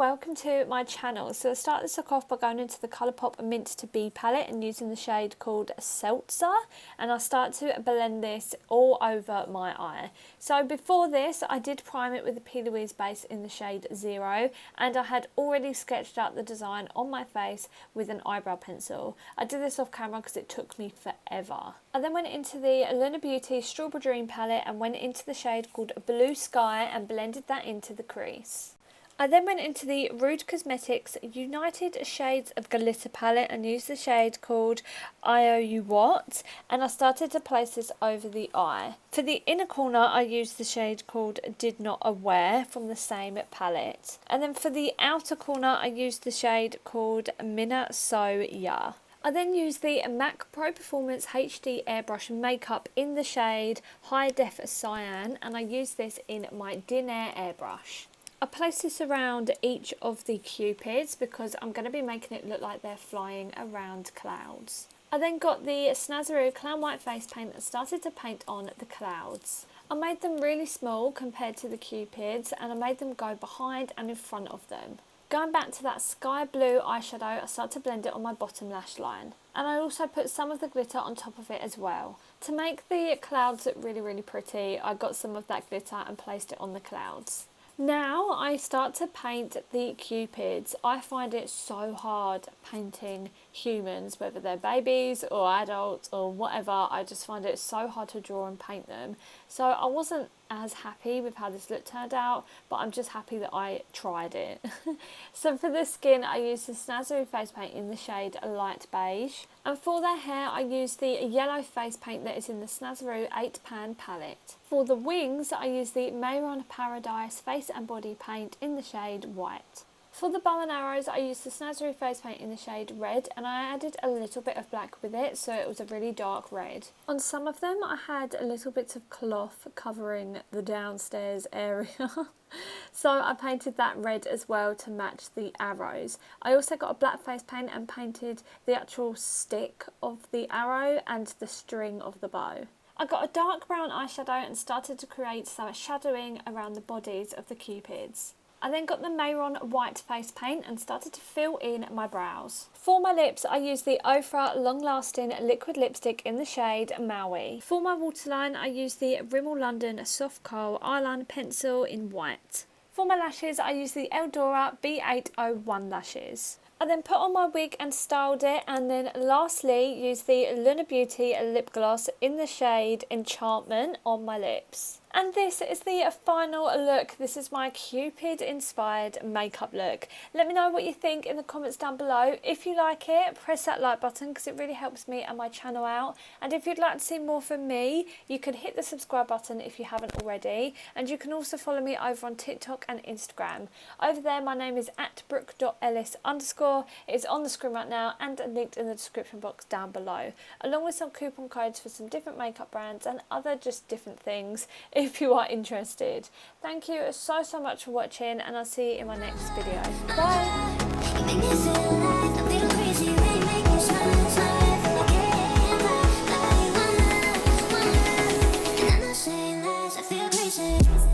welcome to my channel. So I start this off by going into the Colourpop Mint to Be palette and using the shade called Seltzer, and I start to blend this all over my eye. So before this I did prime it with the P. Louise base in the shade 0, and I had already sketched out the design on my face with an eyebrow pencil. I did this off camera because it took me forever. I then went into the Lunar Beauty Strawberry Dream palette and went into the shade called Blue Sky and blended that into the crease. I then went into the Rude Cosmetics United Shades of Glitter palette and used the shade called I Owe You What, and I started to place this over the eye. For the inner corner I used the shade called Did Not Aware from the same palette. And then for the outer corner I used the shade called Minna So Ya. I then used the MAC Pro Performance HD Airbrush Makeup in the shade High Def Cyan, and I used this in my Dinner airbrush. I placed this around each of the cupids because I'm going to be making it look like they're flying around clouds. I then got the Snazaroo Clown White Face Paint and started to paint on the clouds. I made them really small compared to the cupids, and I made them go behind and in front of them. Going back to that sky blue eyeshadow, I started to blend it on my bottom lash line. And I also put some of the glitter on top of it as well. To make the clouds look really pretty, I got some of that glitter and placed it on the clouds. Now I start to paint the cupids. I find it so hard painting humans, whether they're babies or adults or whatever. I just find it so hard to draw and paint them. So I wasn't as happy with how this look turned out, but I'm just happy that I tried it. So for the skin I used the Snazaroo face paint in the shade Light Beige, and for their hair I used the yellow face paint that is in the Snazaroo 8 Pan palette. For the wings I used the Mayron Paradise face and body paint in the shade White. For the bow and arrows I used the Snazaroo face paint in the shade Red, and I added a little bit of black with it so it was a really dark red. On some of them I had a little bits of cloth covering the downstairs area. So I painted that red as well to match the arrows. I also got a black face paint and painted the actual stick of the arrow and the string of the bow. I got a dark brown eyeshadow and started to create some shadowing around the bodies of the cupids. I then got the Mayron white face paint and started to fill in my brows. For my lips I used the Ofra Long Lasting Liquid Lipstick in the shade Maui. For my waterline I used the Rimmel London Soft Kohl Eyeliner Pencil in white. For my lashes I used the Eldora B801 lashes. I then put on my wig and styled it, and then lastly used the Lunar Beauty lip gloss in the shade Enchantment on my lips. And this is the final look. This is my Cupid inspired makeup look. Let me know what you think in the comments down below. If you like it, press that like button because it really helps me and my channel out. And if you'd like to see more from me, you can hit the subscribe button if you haven't already. And you can also follow me over on TikTok and Instagram. Over there my name is @Brooke.Ellis_. It's on the screen right now and linked in the description box down below, along with some coupon codes for some different makeup brands and other just different things if you are interested. Thank you so much for watching, and I'll see you in my next video. Bye! I feel crazy.